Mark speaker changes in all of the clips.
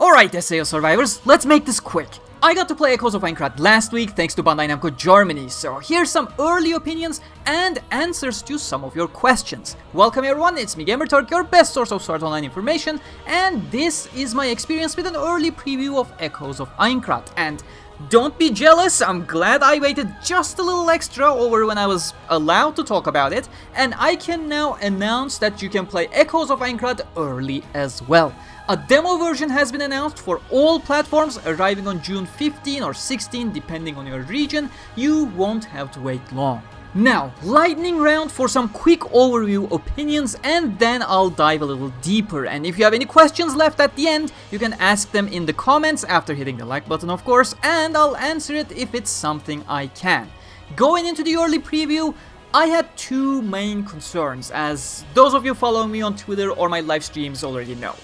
Speaker 1: Alright SAO survivors, let's make this quick. I got to play Echoes of Aincrad last week thanks to Bandai Namco Germany, so here's some early opinions and answers to some of your questions. Welcome everyone, it's me Gamerturk, your best source of Sword Online information, and this is my experience with an early preview of Echoes of Aincrad. And don't be jealous, I'm glad I waited just a little extra over when I was allowed to talk about it, and I can now announce that you can play Echoes of Aincrad early as well. A demo version has been announced for all platforms, arriving on June 15 or 16 depending on your region. You won't have to wait long. Now, lightning round for some quick overview opinions, and then I'll dive a little deeper. And if you have any questions left at the end, you can ask them in the comments after hitting the like button, of course, and I'll answer it if it's something I can. Going into the early preview, I had two main concerns, as those of you following me on Twitter or my live streams already know.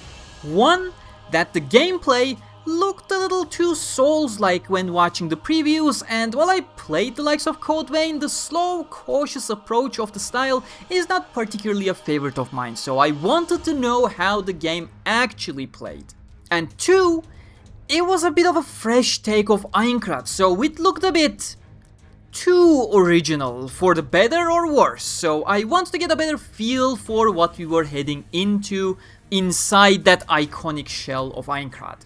Speaker 1: One, that the gameplay looked a little too Souls-like when watching the previews, and while I played the likes of Code Vein, the slow, cautious approach of the style is not particularly a favorite of mine, so I wanted to know how the game actually played. And two, it was a bit of a fresh take of Aincrad, so it looked a bit too original, for the better or worse, so I wanted to get a better feel for what we were heading into inside that iconic shell of Aincrad.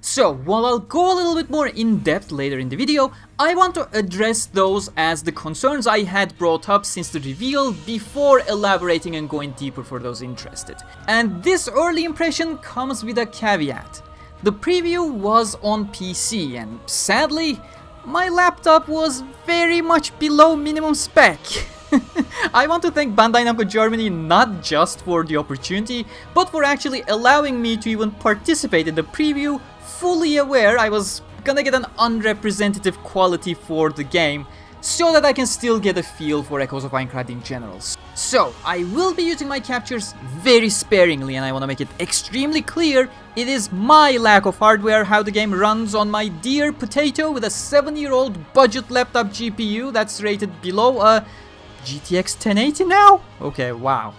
Speaker 1: So, while I'll go a little bit more in depth later in the video, I want to address those as the concerns I had brought up since the reveal before elaborating and going deeper for those interested. And this early impression comes with a caveat. The preview was on PC, and sadly, my laptop was very much below minimum spec. I want to thank Bandai Namco Germany not just for the opportunity, but for actually allowing me to even participate in the preview, fully aware I was gonna get an unrepresentative quality for the game, so that I can still get a feel for Echoes of Aincrad in general. So, I will be using my captures very sparingly, and I want to make it extremely clear it is my lack of hardware how the game runs on my dear potato with a 7-year-old budget laptop GPU that's rated below a GTX 1080 now? Okay, wow.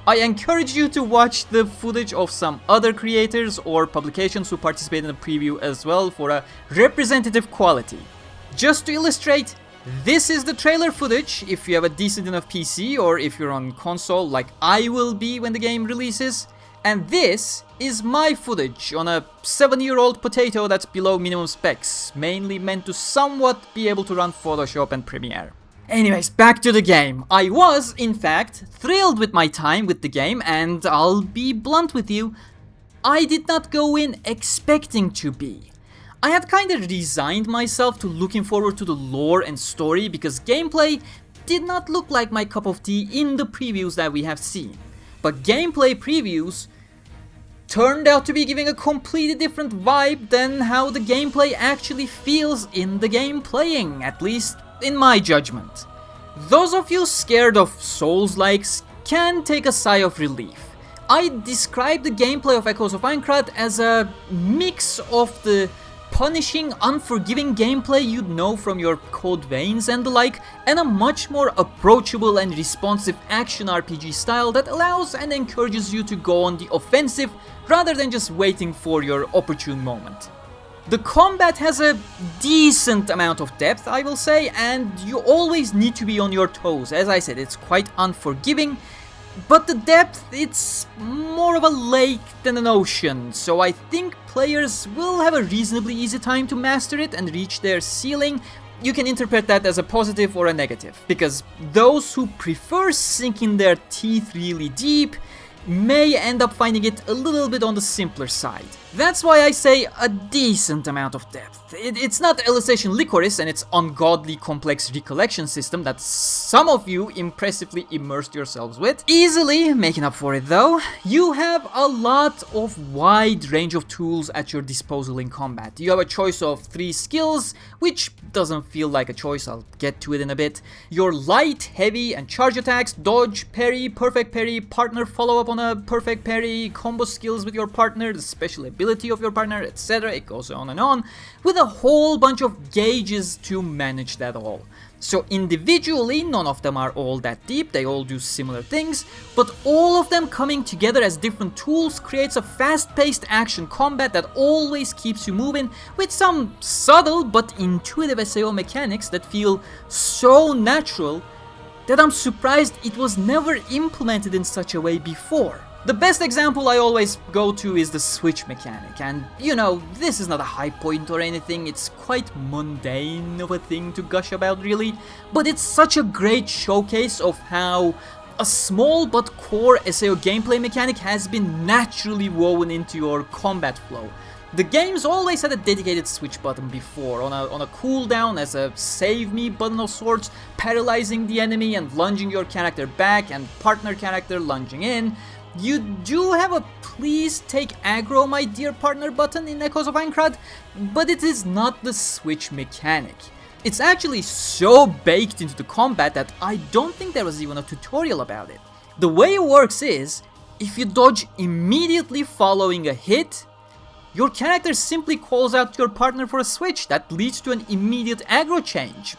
Speaker 1: I encourage you to watch the footage of some other creators or publications who participate in the preview as well for a representative quality. Just to illustrate, this is the trailer footage if you have a decent enough PC or if you're on console like I will be when the game releases. And this is my footage on a 7-year-old potato that's below minimum specs, mainly meant to somewhat be able to run Photoshop and Premiere. Anyways, back to the game. I was, in fact, thrilled with my time with the game, and I'll be blunt with you, I did not go in expecting to be. I had kinda resigned myself to looking forward to the lore and story because gameplay did not look like my cup of tea in the previews that we have seen. But gameplay previews turned out to be giving a completely different vibe than how the gameplay actually feels in the game playing, at least in my judgment. Those of you scared of Souls-likes can take a sigh of relief. I describe the gameplay of Echoes of Aincrad as a mix of the punishing, unforgiving gameplay you'd know from your Code Veins and the like, and a much more approachable and responsive action RPG style that allows and encourages you to go on the offensive rather than just waiting for your opportune moment. The combat has a decent amount of depth, I will say, and you always need to be on your toes. As I said, it's quite unforgiving, but the depth, it's more of a lake than an ocean, so I think players will have a reasonably easy time to master it and reach their ceiling. You can interpret that as a positive or a negative, because those who prefer sinking their teeth really deep may end up finding it a little bit on the simpler side. That's why I say a decent amount of depth. It's not Alicization Licorice and its ungodly complex recollection system that some of you impressively immersed yourselves with. Easily making up for it though, you have a lot of wide range of tools at your disposal in combat. You have a choice of 3 skills, which doesn't feel like a choice, I'll get to it in a bit. Your light, heavy and charge attacks, dodge, parry, perfect parry, partner follow-up on a perfect parry, combo skills with your partner, the special ability of your partner, etc. It goes on and on, with a whole bunch of gauges to manage that all. So individually, none of them are all that deep, they all do similar things, but all of them coming together as different tools creates a fast-paced action combat that always keeps you moving, with some subtle but intuitive SAO mechanics that feel so natural that I'm surprised it was never implemented in such a way before. The best example I always go to is the switch mechanic, and you know, this is not a high point or anything, it's quite mundane of a thing to gush about really, but it's such a great showcase of how a small but core SAO gameplay mechanic has been naturally woven into your combat flow. The game's always had a dedicated switch button before, on a cooldown as a save me button of sorts, paralyzing the enemy and lunging your character back, and partner character lunging in. You do have a please take aggro my dear partner button in Echoes of Aincrad, but it is not the switch mechanic. It's actually so baked into the combat that I don't think there was even a tutorial about it. The way it works is, if you dodge immediately following a hit, your character simply calls out to your partner for a switch that leads to an immediate aggro change.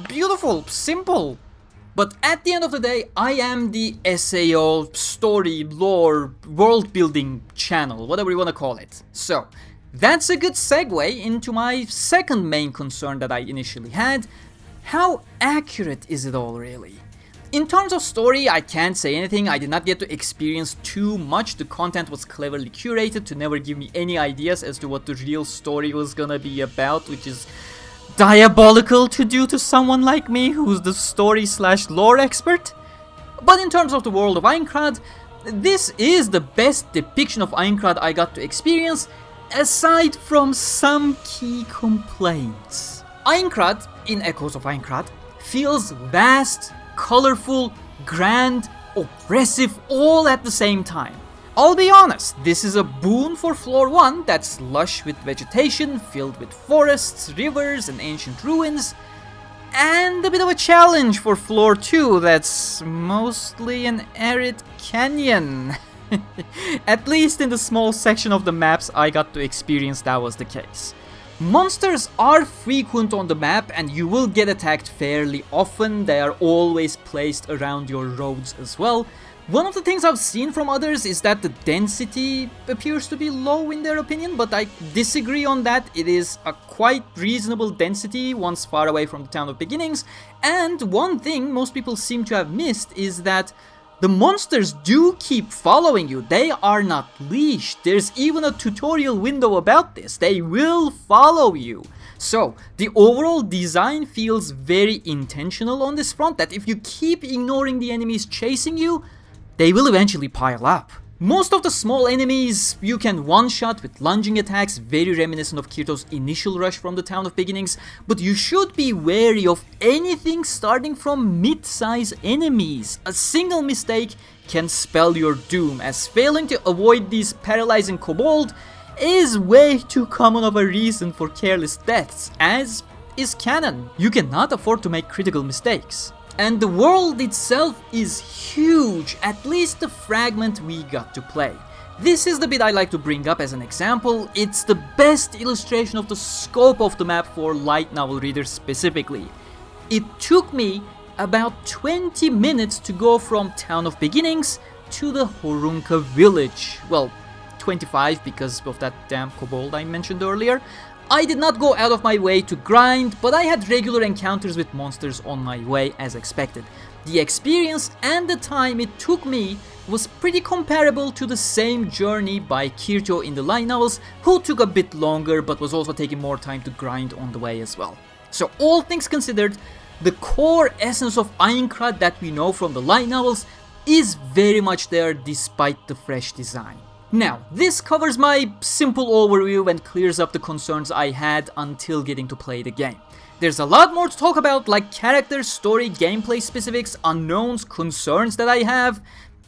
Speaker 1: Beautiful, simple. But at the end of the day, I am the SAO, story, lore, world building channel, whatever you want to call it. So, that's a good segue into my second main concern that I initially had. How accurate is it all really? In terms of story, I can't say anything. I did not get to experience too much. The content was cleverly curated to never give me any ideas as to what the real story was gonna be about, which is diabolical to do to someone like me who's the story/lore expert. But in terms of the world of Aincrad, this is the best depiction of Aincrad I got to experience, aside from some key complaints. Aincrad, in Echoes of Aincrad, feels vast, colorful, grand, oppressive, all at the same time. I'll be honest, this is a boon for Floor 1 that's lush with vegetation, filled with forests, rivers, and ancient ruins, and a bit of a challenge for Floor 2 that's mostly an arid canyon. At least in the small section of the maps I got to experience, that was the case. Monsters are frequent on the map and you will get attacked fairly often. They are always placed around your roads as well. One of the things I've seen from others is that the density appears to be low in their opinion, but I disagree on that. It is a quite reasonable density once far away from the town of beginnings. And one thing most people seem to have missed is that the monsters do keep following you. They are not leashed. There's even a tutorial window about this. They will follow you. So, the overall design feels very intentional on this front, that if you keep ignoring the enemies chasing you, they will eventually pile up. Most of the small enemies you can one-shot with lunging attacks, very reminiscent of Kirito's initial rush from the town of beginnings, but you should be wary of anything starting from mid-size enemies. A single mistake can spell your doom, as failing to avoid these paralyzing kobold is way too common of a reason for careless deaths, as is canon. You cannot afford to make critical mistakes. And the world itself is huge, at least the fragment we got to play. This is the bit I like to bring up as an example. It's the best illustration of the scope of the map for light novel readers specifically. It took me about 20 minutes to go from Town of Beginnings to the Horunka village. Well, 25 because of that damn kobold I mentioned earlier. I did not go out of my way to grind, but I had regular encounters with monsters on my way as expected. The experience and the time it took me was pretty comparable to the same journey by Kirito in the light novels, who took a bit longer but was also taking more time to grind on the way as well. So all things considered, the core essence of Aincrad that we know from the light novels is very much there despite the fresh design. Now, this covers my simple overview and clears up the concerns I had until getting to play the game. There's a lot more to talk about, like character, story, gameplay specifics, unknowns, concerns that I have.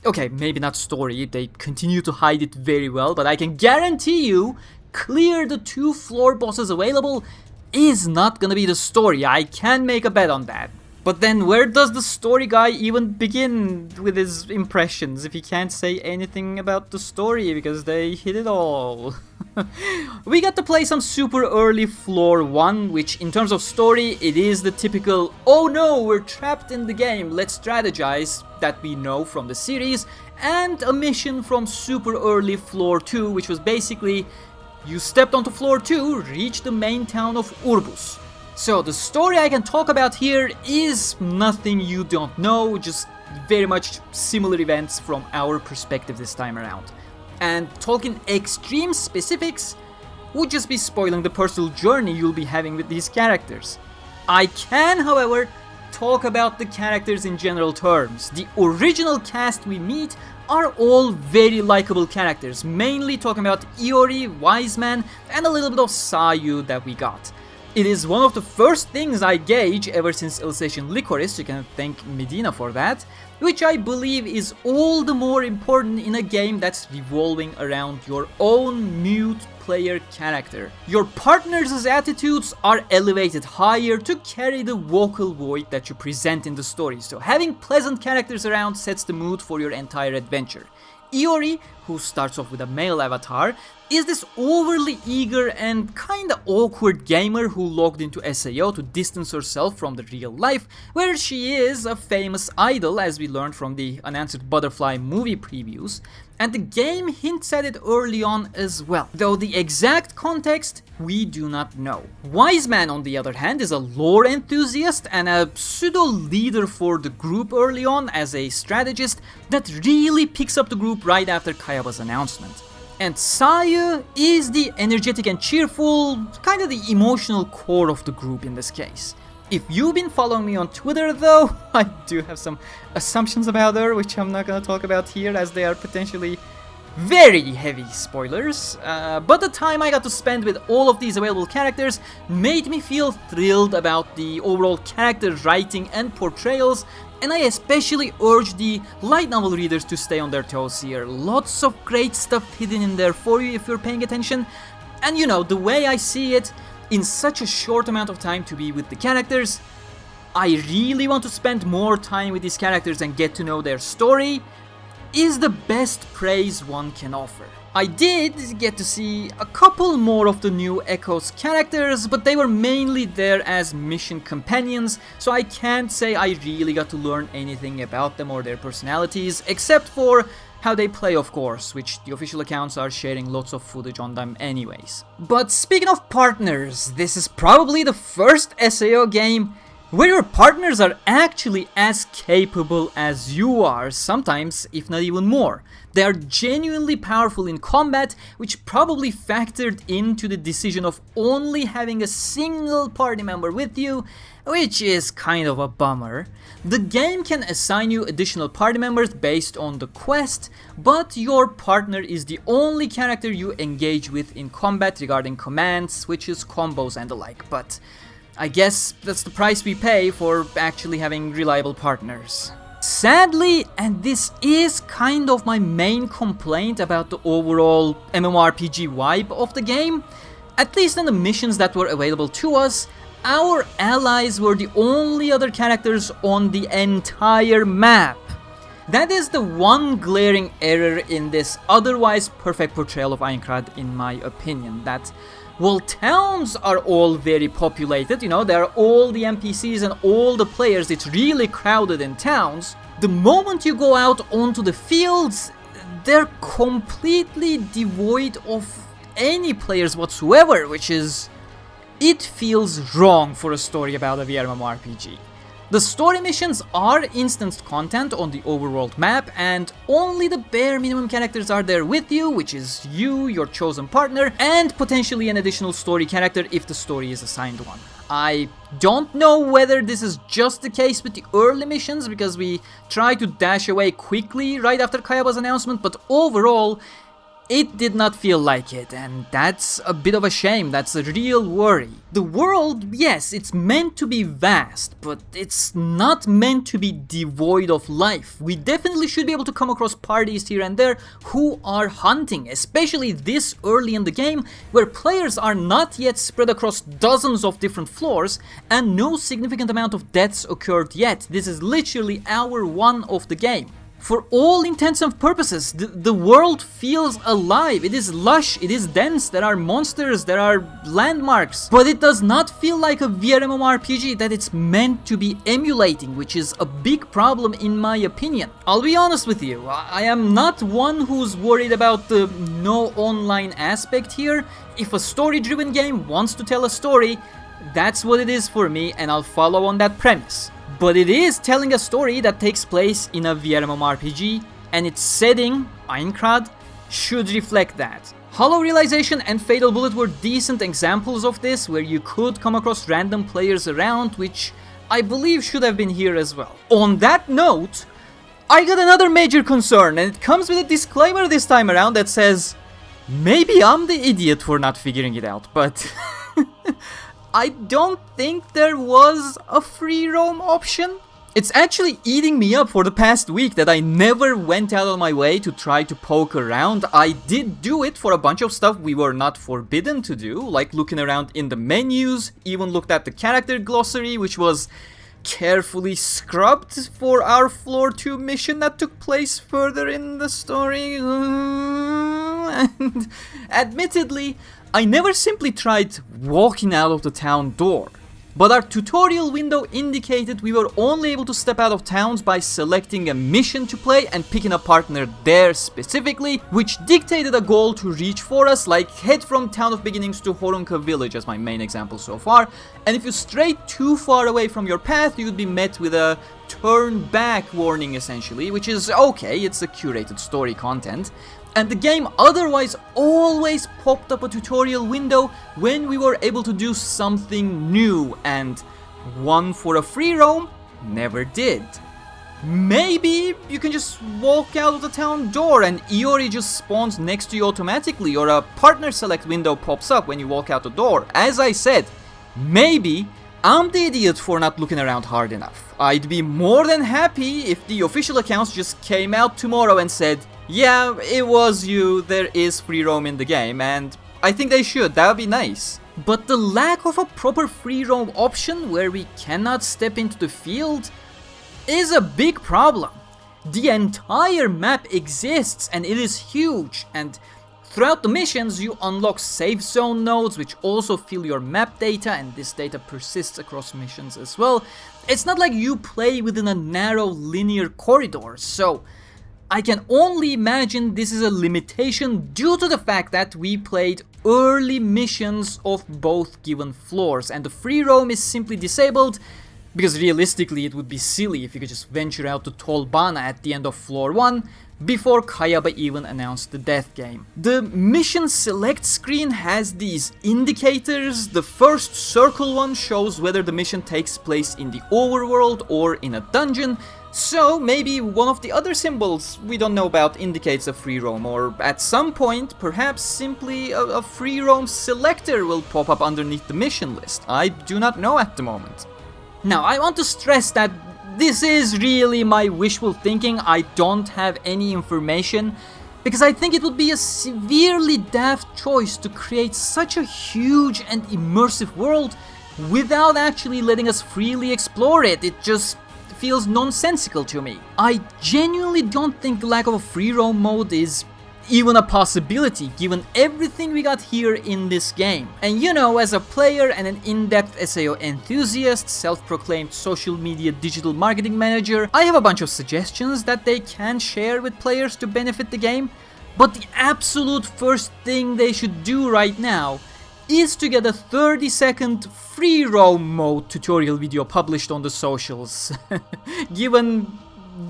Speaker 1: Okay, maybe not story, they continue to hide it very well, but I can guarantee you, clear the 2 floor bosses available is not gonna be the story. I can make a bet on that. But then where does the story guy even begin with his impressions if he can't say anything about the story because they hit it all? We got to play some super early floor 1, which in terms of story, it is the typical, oh no, we're trapped in the game, let's strategize, that we know from the series, and a mission from super early floor 2, which was basically, you stepped onto floor 2, reach the main town of Urbus. So the story I can talk about here is nothing you don't know, just very much similar events from our perspective this time around. And talking extreme specifics would just be spoiling the personal journey you'll be having with these characters. I can, however, talk about the characters in general terms. The original cast we meet are all very likable characters, mainly talking about Iori, Wyzeman, and a little bit of SAOEoA that we got. It is one of the first things I gauge ever since Illustration Licorice, you can thank Medina for that, which I believe is all the more important in a game that's revolving around your own mute player character. Your partner's attitudes are elevated higher to carry the vocal void that you present in the story, so having pleasant characters around sets the mood for your entire adventure. Iori, who starts off with a male avatar, is this overly eager and kinda awkward gamer who logged into SAO to distance herself from the real life, where she is a famous idol as we learned from the Unanswered Butterfly movie previews, and the game hints at it early on as well, though the exact context we do not know. Wyzeman, on the other hand, is a lore enthusiast and a pseudo-leader for the group early on as a strategist that really picks up the group right after Kayaba's announcement. And SAOEoA is the energetic and cheerful, kind of the emotional core of the group in this case. If you've been following me on Twitter though, I do have some assumptions about her, which I'm not gonna talk about here as they are potentially very heavy spoilers, but the time I got to spend with all of these available characters made me feel thrilled about the overall character writing and portrayals, and I especially urge the light novel readers to stay on their toes here. Lots of great stuff hidden in there for you if you're paying attention, and you know, the way I see it, in such a short amount of time to be with the characters, I really want to spend more time with these characters and get to know their story, is the best praise one can offer. I did get to see a couple more of the new Echoes characters, but they were mainly there as mission companions, so I can't say I really got to learn anything about them or their personalities, except for how they play, of course, which the official accounts are sharing lots of footage on them anyways. But speaking of partners, this is probably the first SAO game where your partners are actually as capable as you are, sometimes if not even more. They are genuinely powerful in combat, which probably factored into the decision of only having a single party member with you, which is kind of a bummer. The game can assign you additional party members based on the quest, but your partner is the only character you engage with in combat regarding commands, switches, combos and the like, but I guess that's the price we pay for actually having reliable partners. Sadly, and this is kind of my main complaint about the overall MMORPG vibe of the game, at least in the missions that were available to us, our allies were the only other characters on the entire map. That is the one glaring error in this otherwise perfect portrayal of Aincrad in my opinion, that while towns are all very populated, you know, there are all the NPCs and all the players, it's really crowded in towns, the moment you go out onto the fields, they're completely devoid of any players whatsoever, which is... it feels wrong for a story about a VR MMORPG. The story missions are instanced content on the overworld map, and only the bare minimum characters are there with you, which is you, your chosen partner, and potentially an additional story character if the story is assigned one. I don't know whether this is just the case with the early missions, because we try to dash away quickly right after Kayaba's announcement, but overall, It did not feel like it, and that's a bit of a shame. That's a real worry. The world, yes, it's meant to be vast, but it's not meant to be devoid of life. We definitely should be able to come across parties here and there who are hunting, especially this early in the game, where players are not yet spread across dozens of different floors, and no significant amount of deaths occurred yet. This is literally hour 1 of the game. For all intents and purposes, the world feels alive. It is lush, it is dense, there are monsters, there are landmarks. But it does not feel like a VR MMORPG that it's meant to be emulating, which is a big problem in my opinion. I'll be honest with you, I am not one who's worried about the no online aspect here. If a story-driven game wants to tell a story, that's what it is for me, and I'll follow on that premise. But it is telling a story that takes place in a VR MMORPG, and its setting, Aincrad, should reflect that. Hollow Realization and Fatal Bullet were decent examples of this, where you could come across random players around, which I believe should have been here as well. On that note, I got another major concern, and it comes with a disclaimer this time around that says, maybe I'm the idiot for not figuring it out, but I don't think there was a free roam option. It's actually eating me up for the past week that I never went out of my way to try to poke around. I did do it for a bunch of stuff we were not forbidden to do, like looking around in the menus, even looked at the character glossary, which was carefully scrubbed for our floor 2 mission that took place further in the story. And admittedly, I never simply tried walking out of the town door, but our tutorial window indicated we were only able to step out of towns by selecting a mission to play and picking a partner there specifically, which dictated a goal to reach for us, like head from Town of Beginnings to Horunka Village as my main example so far, and if you strayed too far away from your path, you would be met with a turn back warning essentially, which is okay, it's a curated story content. And the game otherwise always popped up a tutorial window when we were able to do something new, and one for a free roam never did. Maybe you can just walk out of the town door and Iori just spawns next to you automatically, or a partner select window pops up when you walk out the door. As I said, maybe I'm the idiot for not looking around hard enough. I'd be more than happy if the official accounts just came out tomorrow and said, yeah, it was you, there is free roam in the game, and I think they should, that would be nice. But the lack of a proper free roam option where we cannot step into the field is a big problem. The entire map exists and it is huge, and throughout the missions you unlock safe zone nodes which also fill your map data, and this data persists across missions as well. It's not like you play within a narrow linear corridor, so I can only imagine this is a limitation due to the fact that we played early missions of both given floors, and the free roam is simply disabled because realistically it would be silly if you could just venture out to Tolbana at the end of floor 1 before Kayaba even announced the death game. The mission select screen has these indicators. The first circle one shows whether the mission takes place in the overworld or in a dungeon, so maybe one of the other symbols we don't know about indicates a free roam, or at some point perhaps simply a free roam selector will pop up underneath the mission list. I do not know at the moment. Now I want to stress that this is really my wishful thinking. I don't have any information, because I think it would be a severely daft choice to create such a huge and immersive world without actually letting us freely explore it. It just feels nonsensical to me. I genuinely don't think the lack of a free roam mode is even a possibility given everything we got here in this game. And you know, as a player and an in-depth SAO enthusiast, self-proclaimed social media digital marketing manager, I have a bunch of suggestions that they can share with players to benefit the game, but the absolute first thing they should do right now is to get a 30-second free roam mode tutorial video published on the socials, given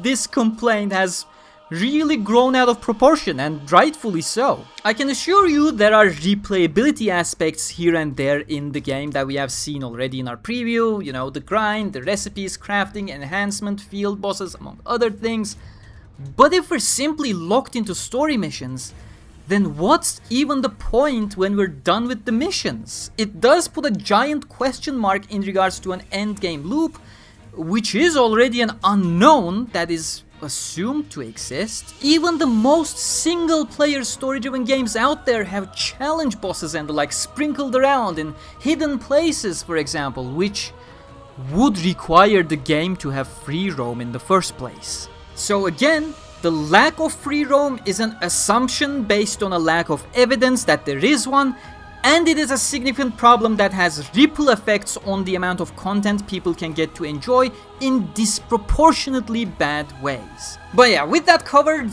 Speaker 1: this complaint has really grown out of proportion, and rightfully so. I can assure you there are replayability aspects here and there in the game that we have seen already in our preview, you know, the grind, the recipes, crafting, enhancement, field bosses, among other things. But if we're simply locked into story missions, then what's even the point when we're done with the missions? It does put a giant question mark in regards to an endgame loop, which is already an unknown that is assumed to exist. Even the most single-player story-driven games out there have challenge bosses and the like sprinkled around in hidden places, for example, which would require the game to have free roam in the first place. So again, the lack of free roam is an assumption based on a lack of evidence that there is one, and it is a significant problem that has ripple effects on the amount of content people can get to enjoy in disproportionately bad ways. But yeah, with that covered,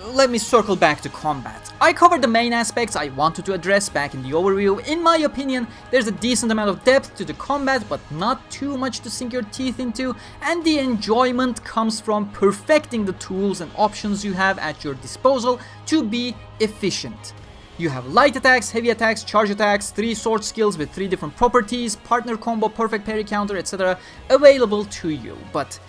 Speaker 1: let me circle back to combat. I covered the main aspects I wanted to address back in the overview. In my opinion, there's a decent amount of depth to the combat, but not too much to sink your teeth into, and the enjoyment comes from perfecting the tools and options you have at your disposal to be efficient. You have light attacks, heavy attacks, charge attacks, 3 sword skills with 3 different properties, partner combo, perfect parry counter, etc. available to you. But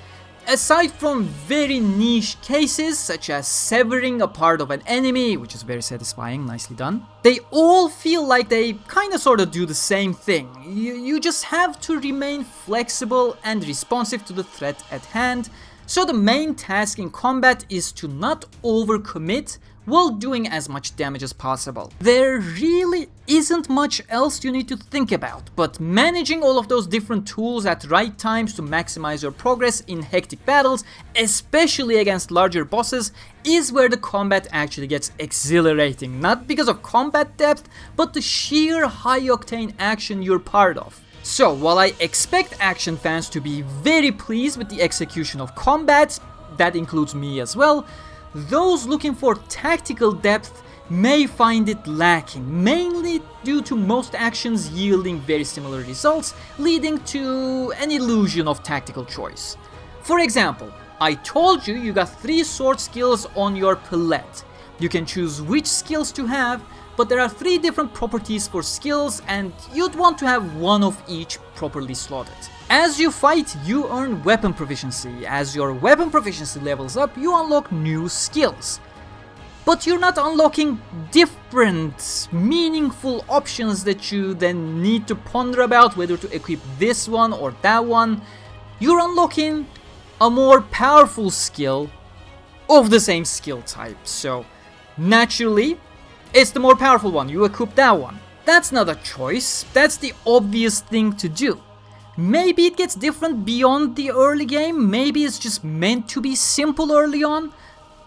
Speaker 1: aside from very niche cases such as severing a part of an enemy, which is very satisfying, nicely done, they all feel like they kinda sorta do the same thing. You just have to remain flexible and responsive to the threat at hand. So the main task in combat is to not overcommit while doing as much damage as possible. There really isn't much else you need to think about, but managing all of those different tools at right times to maximize your progress in hectic battles, especially against larger bosses, is where the combat actually gets exhilarating, not because of combat depth, but the sheer high-octane action you're part of. So, while I expect action fans to be very pleased with the execution of combat, that includes me as well, those looking for tactical depth may find it lacking, mainly due to most actions yielding very similar results, leading to an illusion of tactical choice. For example, I told you got 3 sword skills on your palette. You can choose which skills to have, but there are 3 different properties for skills and you'd want to have one of each properly slotted. As you fight, you earn weapon proficiency. As your weapon proficiency levels up, you unlock new skills. But you're not unlocking different, meaningful options that you then need to ponder about whether to equip this one or that one. You're unlocking a more powerful skill of the same skill type. So, naturally, it's the more powerful one, you equip that one. That's not a choice, that's the obvious thing to do. Maybe it gets different beyond the early game, maybe it's just meant to be simple early on,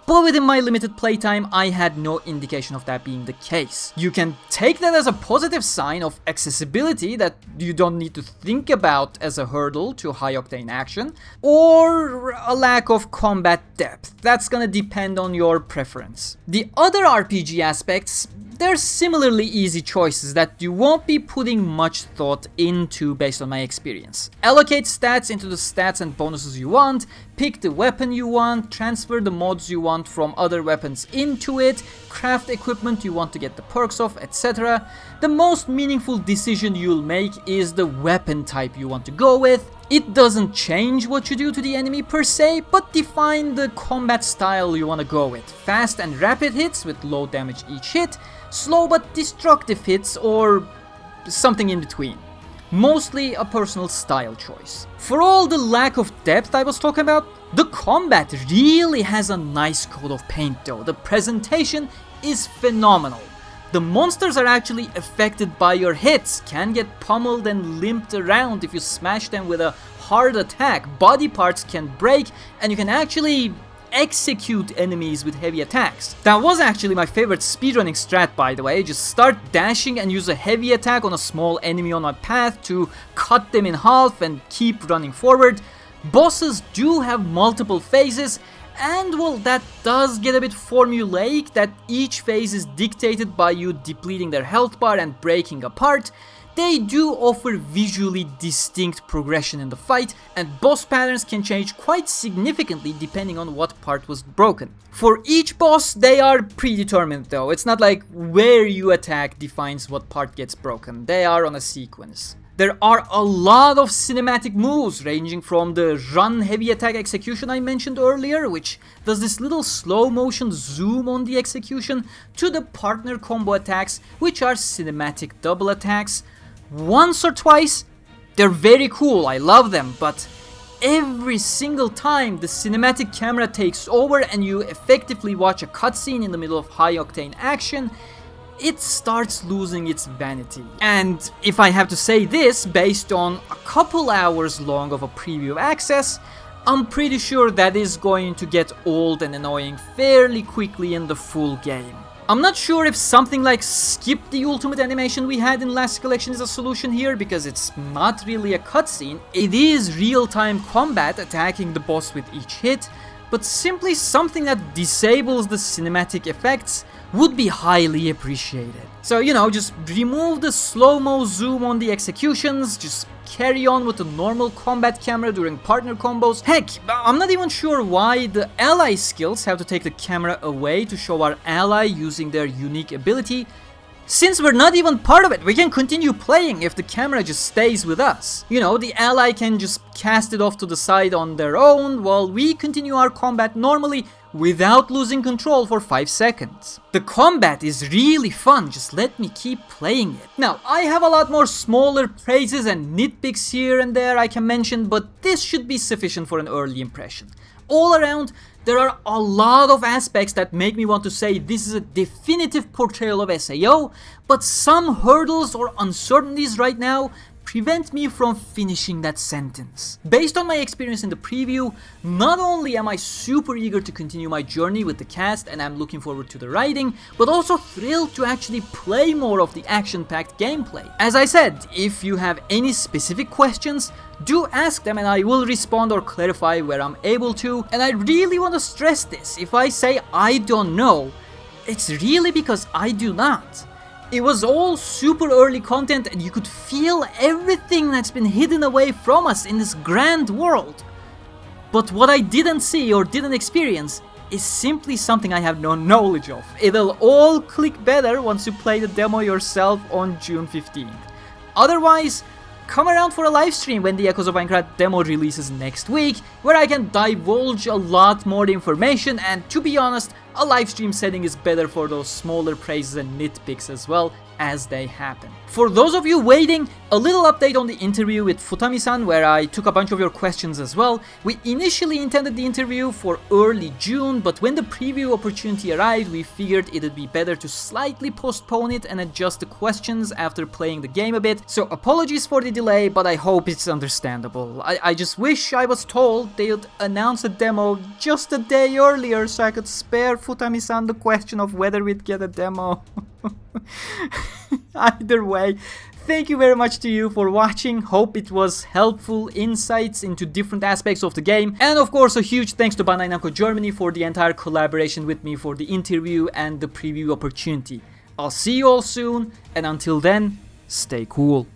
Speaker 1: but within my limited playtime I had no indication of that being the case. You can take that as a positive sign of accessibility that you don't need to think about as a hurdle to high-octane action, or a lack of combat depth. That's gonna depend on your preference. The other RPG aspects, they're similarly easy choices that you won't be putting much thought into based on my experience. Allocate stats into the stats and bonuses you want, pick the weapon you want, transfer the mods you want from other weapons into it, craft equipment you want to get the perks of, etc. The most meaningful decision you'll make is the weapon type you want to go with. It doesn't change what you do to the enemy per se, but define the combat style you want to go with. Fast and rapid hits with low damage each hit, slow but destructive hits, or something in between. Mostly a personal style choice. For all the lack of depth I was talking about, the combat really has a nice coat of paint though. The presentation is phenomenal. The monsters are actually affected by your hits, can get pummeled and limped around if you smash them with a hard attack. Body parts can break and you can actually execute enemies with heavy attacks. That was actually my favorite speedrunning strat, by the way. Just start dashing and use a heavy attack on a small enemy on my path to cut them in half and keep running forward. Bosses do have multiple phases, and well, that does get a bit formulaic, that each phase is dictated by you depleting their health bar and breaking apart. They do offer visually distinct progression in the fight, and boss patterns can change quite significantly depending on what part was broken. For each boss, they are predetermined though. It's not like where you attack defines what part gets broken. They are on a sequence. There are a lot of cinematic moves, ranging from the run heavy attack execution I mentioned earlier, which does this little slow motion zoom on the execution, to the partner combo attacks, which are cinematic double attacks. Once or twice, they're very cool, I love them, but every single time the cinematic camera takes over and you effectively watch a cutscene in the middle of high octane action, it starts losing its vanity. And if I have to say this, based on a couple hours long of a preview of access, I'm pretty sure that is going to get old and annoying fairly quickly in the full game. I'm not sure if something like skip the ultimate animation we had in last collection is a solution here, because it's not really a cutscene, it is real-time combat attacking the boss with each hit, but simply something that disables the cinematic effects would be highly appreciated. So, you know, just remove the slow-mo zoom on the executions, just carry on with the normal combat camera during partner combos. Heck, I'm not even sure why the ally skills have to take the camera away to show our ally using their unique ability. Since we're not even part of it, we can continue playing if the camera just stays with us. You know, the ally can just cast it off to the side on their own while we continue our combat normally without losing control for 5 seconds. The combat is really fun, just let me keep playing it. Now, I have a lot more smaller praises and nitpicks here and there I can mention, but this should be sufficient for an early impression. All around, there are a lot of aspects that make me want to say this is a definitive portrayal of SAO, but some hurdles or uncertainties right now prevent me from finishing that sentence. Based on my experience in the preview, not only am I super eager to continue my journey with the cast and I'm looking forward to the writing, but also thrilled to actually play more of the action-packed gameplay. As I said, if you have any specific questions, do ask them and I will respond or clarify where I'm able to. And I really want to stress this, if I say I don't know, it's really because I do not. It was all super early content and you could feel everything that's been hidden away from us in this grand world. But what I didn't see or didn't experience is simply something I have no knowledge of. It'll all click better once you play the demo yourself on June 15th. Otherwise, come around for a live stream when the Echoes of Aincrad demo releases next week, where I can divulge a lot more information, and to be honest, a live stream setting is better for those smaller praises and nitpicks as well as they happen. For those of you waiting, a little update on the interview with Futami-san, where I took a bunch of your questions as well. We initially intended the interview for early June, but when the preview opportunity arrived, we figured it would be better to slightly postpone it and adjust the questions after playing the game a bit. So apologies for the delay, but I hope it's understandable. I just wish I was told they would announce a demo just a day earlier so I could spare Futami-san the question of whether we'd get a demo. Either way, thank you very much to you for watching. Hope it was helpful insights into different aspects of the game. And of course, a huge thanks to Bandai Namco Germany for the entire collaboration with me for the interview and the preview opportunity. I'll see you all soon, and until then, stay cool.